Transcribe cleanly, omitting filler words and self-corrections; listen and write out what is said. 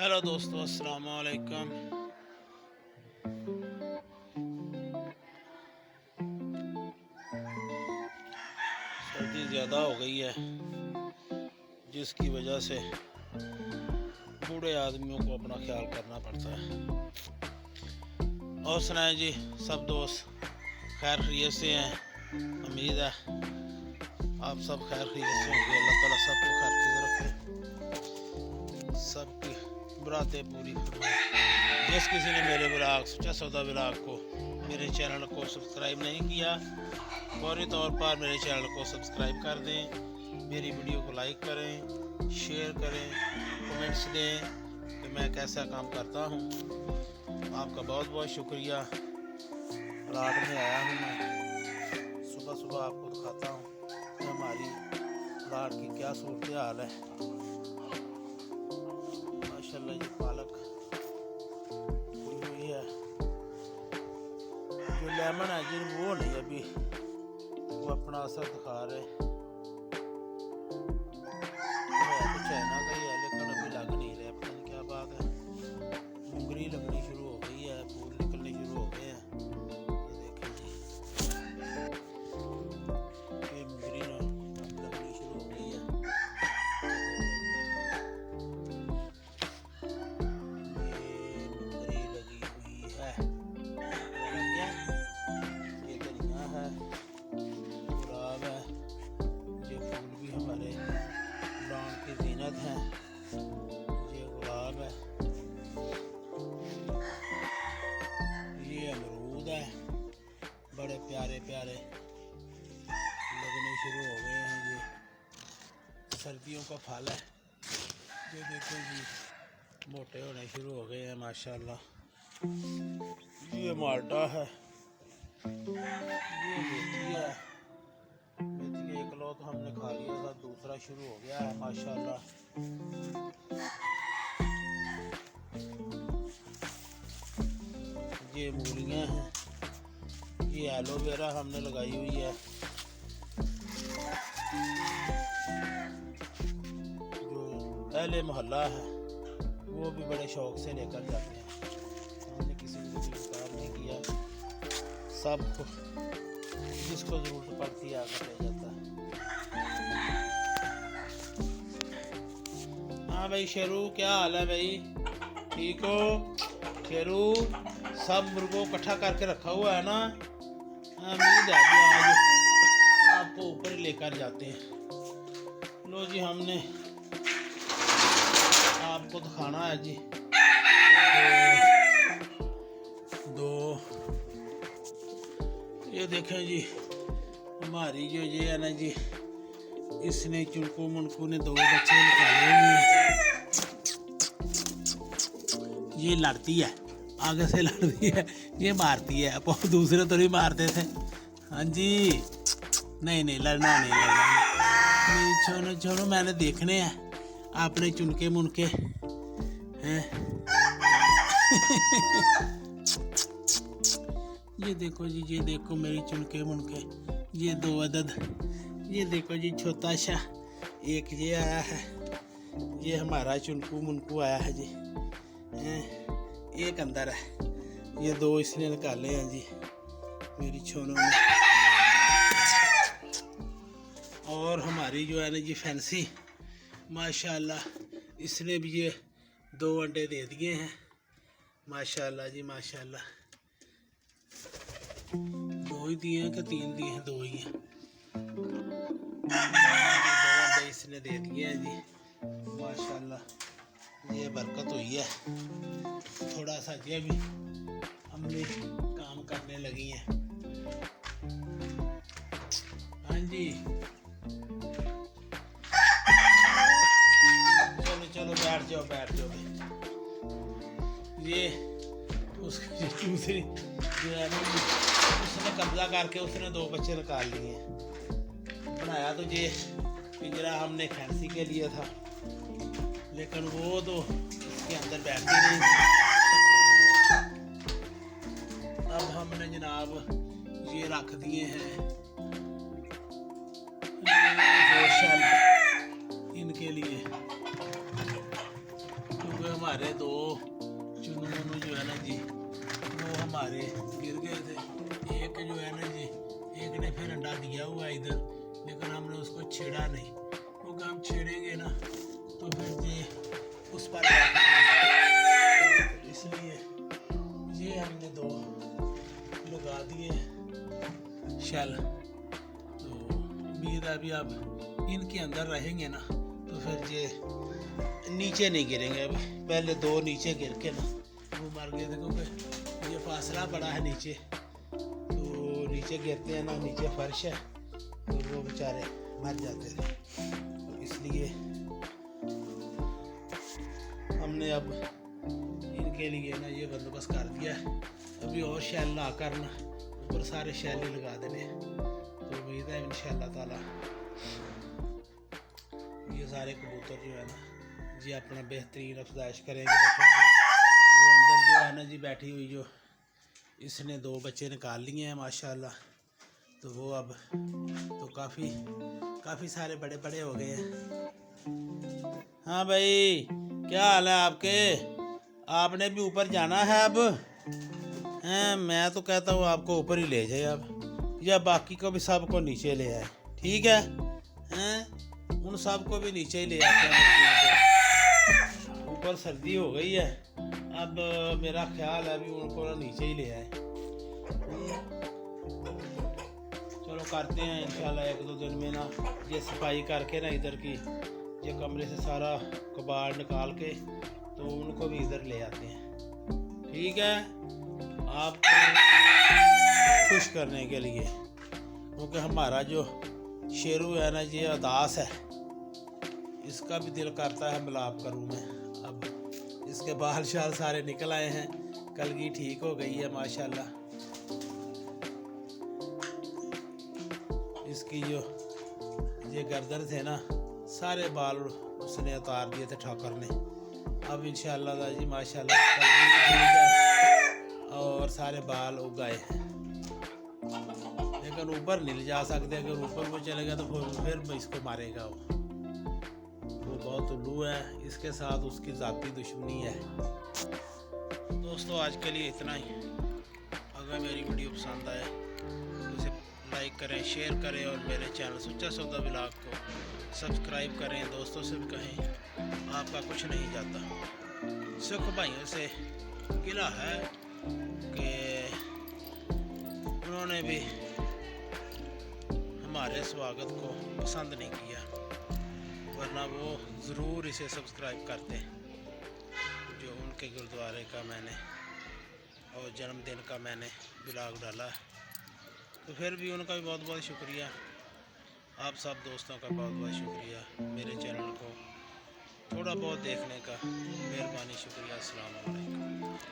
Hello दोस्तों, अस्सलाम वालेकुम। सर्दी ज़्यादा हो गई है जिसकी वजह से बूढ़े आदमियों को अपना ख्याल करना पड़ता है। और सुनाएं जी, सब दोस्त खैर खैरियत से हैं। उम्मीद है आप सब खैर खैरियत से होंगे। अल्लाह ताला सबको खैर खैरियत रखे, सबकी मुरादें पूरी फरमाए। जिस किसी ने मेरे ब्लॉग सच्चा सौदा ब्लॉग को मेरे चैनल को सब्सक्राइब नहीं किया, फौरी तौर पर मेरे चैनल को सब्सक्राइब कर दें, मेरी वीडियो को लाइक करें, शेयर करें, कमेंट्स दें कि मैं कैसा काम करता हूँ। आपका बहुत बहुत शुक्रिया। रात में आया हूँ मैं, सुबह सुबह आपको दिखाता हूँ कि हमारी रात की क्या सूरत हाल है। माशाल्लाह ये पालक हुई है, जो लेमन है जी वो नहीं अभी वो अपना असर दिखा रहे। तो चाइना का ही है लेकिन अभी लग नहीं रहा, पता नहीं क्या बात है। मुंगरी लगनी शुरू हो गई है, फूल निकलने शुरू हो गए हैं। ये देखें जी, ये मुंगरी लगनी शुरू हो गई है। ये मुंगरी लगी हुई है, ये धनिया है, गुलाब है, ये फूल भी हमारे लॉन की जीनत है। ये गुलाब है, ये अमरूद है, बड़े प्यारे प्यारे लगने शुरू हो गए हैं। ये सर्दियों का फल है, ये देखो जी मोटे होने शुरू हो गए हैं माशाल्लाह। ये माल्टा है, ये मेथी है। मेथी के एक लो तो हमने खा लिया था, दूसरा शुरू हो गया है माशाल्लाह। ये मूलियाँ हैं, ये एलोवेरा हमने लगाई हुई है। जो अहले मोहल्ला है वो भी बड़े शौक से लेकर जाते हैं, हमने किसी को भी इनकार नहीं किया। सबको जिसको ज़रूरत पड़ती है आकर ले जाता है। हाँ भाई शेरू, क्या हाल है भाई? ठीक हो शेरू? सब मुर्गों इकट्ठा करके रखा हुआ है ना? उम्मीद है कि आज आपको ऊपर लेकर जाते हैं। लो जी, हमने आपको दिखाना है जी दो ये देखें जी, हमारी जो ये है ना जी, इसने चुनकू मुनकू ने दो बच्चे निकाले हुए हैं। ये लड़ती है, आगे से लड़ती है, ये मारती है। अब दूसरे तो नहीं मारते थे। हाँ जी, नहीं नहीं लड़ना नहीं, लड़ना नहीं। छोड़ो छोड़ो, मैंने देखने हैं आपने चुनके मुनके हैं। ये देखो जी, ये देखो मेरी चुनके मुनके, ये दो अदद। ये देखो जी छोटा सा एक ये आया है, ये हमारा चुनकू मुनकू आया है जी। एक अंदर है, ये दो इसने निकाले हैं जी मेरी छोरों ने। और हमारी जो है ना जी फैंसी, माशाल्लाह इसने भी ये दो अंडे दे दिए हैं माशाल्लाह जी माशाल्लाह। दो ही दिए हैं कि तीन दिए हैं? दो ही हैं। दो अंडे इसने दे दिए हैं जी माशाल्लाह। ये बरकत हुई है, थोड़ा सा ये भी हमने काम करने लगी हैं। हाँ जी, चलो चलो बैठ जाओ बैठ जाओ। ये उसकी दूसरी जो है ना, उसने कब्जा करके उसने दो बच्चे निकाल लिए। बनाया तो ये पिंजरा हमने फैंसी के लिए था, लेकिन वो तो इसके अंदर बैठती नहीं। अब हमने जनाब ये रख दिए हैं इनके लिए, क्योंकि हमारे दो चुनू मुनू जो है ना जी, वो हमारे गिर गए थे। एक जो है ना जी, एक ने फिर अंडा दिया हुआ है इधर, लेकिन हमने उसको छेड़ा नहीं, क्योंकि हम छेड़ेंगे ना तो फिर ये उस पर इसलिए ये हमने दो लगा दिए शैल। तो उम्मीद है अभी अब इनके अंदर रहेंगे ना तो फिर ये नीचे नहीं गिरेंगे। अभी पहले दो नीचे गिर के ना वो मर गए थे, क्योंकि ये फासला बड़ा है नीचे, तो नीचे गिरते हैं ना, नीचे फर्श है तो वो बेचारे मर जाते थे। तो इसलिए हमने अब इनके लिए ना ये बंदोबस्त कर दिया है। अभी और शैल ला कर ना ऊपर सारे शैल ही लगा देने, तो उम्मीद है इंशाअल्लाह ताला ये सारे कबूतर जो है ना जी अपना बेहतरीन अफजाइश करेंगे। वो अंदर जो है ना जी बैठी हुई जो इसने दो बच्चे निकाल लिए हैं माशाल्लाह, तो वो अब तो काफ़ी सारे बड़े बड़े हो गए हैं। हाँ भाई, क्या हाल है आपके? आपने भी ऊपर जाना है अब? हैं, मैं तो कहता हूँ आपको ऊपर ही ले जाए अब, या बाकी को भी सबको नीचे ले आए, ठीक है? हैं, उन सबको भी नीचे ही ले आते हैं। ऊपर सर्दी हो गई है, अब मेरा ख्याल है अभी उनको ना नीचे ही ले आए। चलो करते हैं इंशाल्लाह एक दो दिन में ना ये सफाई करके ना इधर की ये कमरे से सारा कबाड़ निकाल के तो उनको भी इधर ले आते हैं, ठीक है? आपको खुश करने के लिए, क्योंकि हमारा जो शेरू है ना ये उदास है, इसका भी दिल करता है मिलाप करूँ मैं। अब इसके बाल शाल सारे निकल आए हैं, कलगी ठीक हो गई है माशाल्लाह। इसकी जो ये गर्दन थे ना सारे बाल उसने उतार दिए थे ठाकर ने। अब इंशाअल्लाह जी माशाल्लाह कलगी भी ठीक है और सारे बाल उग गए हैं, लेकिन ऊपर नहीं जा सकते। अगर ऊपर वो चलेगा तो फिर इसको मारेगा वो बहुत उल्लू है, इसके साथ उसकी ज़ाती दुश्मनी है। दोस्तों आज के लिए इतना ही। अगर मेरी वीडियो पसंद आए तो इसे लाइक करें, शेयर करें और मेरे चैनल सुच्चा सौदा व्लॉग को सब्सक्राइब करें। दोस्तों से भी कहें आपका कुछ नहीं जाता। सिख भाइयों से गिला है कि उन्होंने भी हमारे स्वागत को पसंद नहीं किया, वरना वो ज़रूर इसे सब्सक्राइब करते जो उनके गुरुद्वारे का मैंने और जन्मदिन का मैंने व्लॉग डाला है। तो फिर भी उनका भी बहुत बहुत शुक्रिया। आप सब दोस्तों का बहुत बहुत शुक्रिया मेरे चैनल को थोड़ा बहुत देखने का, मेहरबानी, शुक्रिया। अस्सलाम वालेकुम।